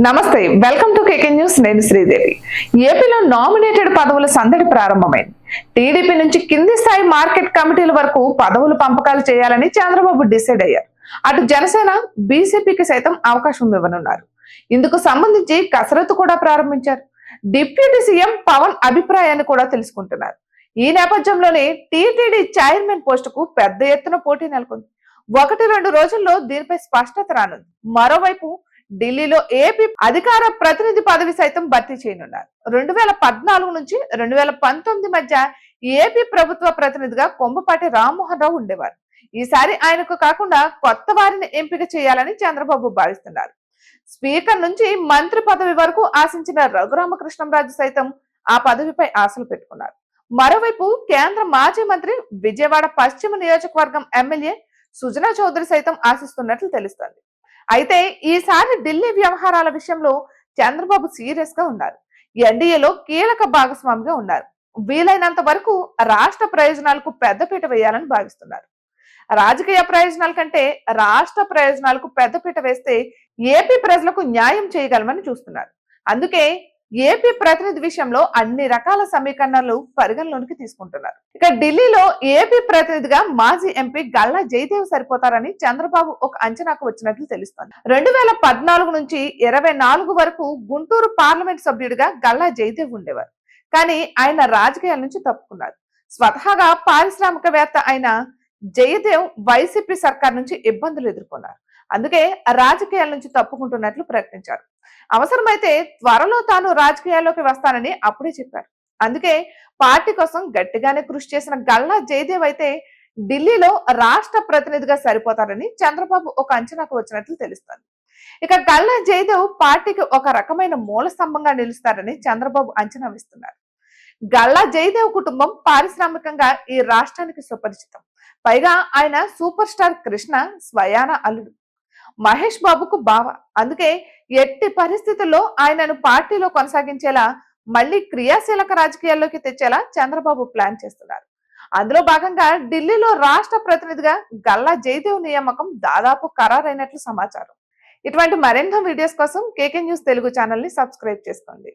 నమస్తే, welcome to KK news. నేను శ్రీదేవి. ఏపీలో నామినేటెడ్ పదవుల సందడి ప్రారంభమైంది. టీడీపీ నుంచి కింది స్థాయి మార్కెట్ కమిటీల వరకు పదవులు పంపకాలు చేయాలని చంద్రబాబు డిసైడ్ అయ్యారు. అటు జనసేన, బీజేపీకి సైతం అవకాశం ఇవ్వనున్నారు. ఇందుకు సంబంధించి కసరత్తు కూడా ప్రారంభించారు. డిప్యూటీ సీఎం పవన్ అభిప్రాయాన్ని కూడా తెలుసుకుంటున్నారు. ఈ నేపథ్యంలోనే టీటీడీ చైర్మన్ పోస్టుకు పెద్ద ఎత్తున పోటీ నెలకొంది. 1-2 రోజుల్లో దీనిపై స్పష్టత రానుంది. మరోవైపు ఢిల్లీలో ఏపీ అధికార ప్రతినిధి పదవి సైతం భర్తీ చేయనున్నారు. 2014 నుంచి 2019 మధ్య ఏపీ ప్రభుత్వ ప్రతినిధిగా కొంబపాటి రామ్మోహన్ రావు ఉండేవారు. ఈసారి ఆయనకు కాకుండా కొత్త వారిని ఎంపిక చేయాలని చంద్రబాబు భావిస్తున్నారు. స్పీకర్ నుంచి మంత్రి పదవి వరకు ఆశించిన రఘురామకృష్ణంరాజు సైతం ఆ పదవిపై ఆశలు పెట్టుకున్నారు. మరోవైపు కేంద్ర మాజీ మంత్రి, విజయవాడ పశ్చిమ నియోజకవర్గం ఎమ్మెల్యే సుజనా చౌదరి సైతం ఆశిస్తున్నట్లు తెలుస్తోంది. అయితే ఈసారి ఢిల్లీ వ్యవహారాల విషయంలో చంద్రబాబు సీరియస్ గా ఉన్నారు. ఎన్డీఏలో కీలక భాగస్వామిగా ఉన్నారు. వీలైనంత వరకు రాష్ట్ర ప్రయోజనాలకు పెద్దపీట వేయాలని భావిస్తున్నారు. రాజకీయ ప్రయోజనాల కంటే రాష్ట్ర ప్రయోజనాలకు పెద్దపీట వేస్తే ఏపీ ప్రజలకు న్యాయం చేయగలమని చూస్తున్నారు. అందుకే ఏపీ ప్రతినిధి విషయంలో అన్ని రకాల సమీకరణలు పరిగణలోనికి తీసుకుంటున్నారు. ఇక ఢిల్లీలో ఏపీ ప్రతినిధిగా మాజీ ఎంపీ గల్లా జయదేవ్ సరిపోతారని చంద్రబాబు ఒక అంచనాకు వచ్చినట్లు తెలుస్తోంది. 2014 నుంచి 24 వరకు గుంటూరు పార్లమెంట్ సభ్యుడిగా గల్లా జయదేవ్ ఉండేవారు. కానీ ఆయన రాజకీయాల నుంచి తప్పుకున్నారు. స్వతహాగా పారిశ్రామికవేత్త అయిన జయదేవ్ వైసీపీ సర్కార్ నుంచి ఇబ్బందులు ఎదుర్కొన్నారు. అందుకే రాజకీయాల నుంచి తప్పుకుంటున్నట్లు ప్రకటించారు. అవసరమైతే త్వరలో తాను రాజకీయాల్లోకి వస్తానని అప్పుడే చెప్పారు. అందుకే పార్టీ కోసం గట్టిగానే కృషి చేసిన గల్లా జయదేవ్ అయితే ఢిల్లీలో రాష్ట్ర ప్రతినిధిగా సరిపోతారని చంద్రబాబు ఒక అంచనాకు వచ్చినట్లు తెలుస్తోంది. ఇక గల్లా జయదేవ్ పార్టీకి ఒక రకమైన మూల స్తంభంగా నిలుస్తారని చంద్రబాబు అంచనా వేస్తున్నారు. గల్లా జయదేవ్ కుటుంబం పారిశ్రామికంగా ఈ రాష్ట్రానికి సుపరిచితం. పైగా ఆయన సూపర్ స్టార్ కృష్ణ స్వయాన అల్లుడు, మహేష్ బాబుకు బావ. అందుకే ఎట్టి పరిస్థితుల్లో ఆయనను పార్టీలో కొనసాగించేలా, మళ్ళీ క్రియాశీలక రాజకీయాల్లోకి తెచ్చేలా చంద్రబాబు ప్లాన్ చేస్తున్నారు. అందులో భాగంగా ఢిల్లీలో రాష్ట్ర ప్రతినిధిగా గల్లా జయదేవ్ నియామకం దాదాపు ఖరారైనట్లు సమాచారం. ఇటువంటి మరెన్నో వీడియోస్ కోసం కేకే న్యూస్ తెలుగు ఛానల్ ని సబ్స్క్రైబ్ చేసుకోండి.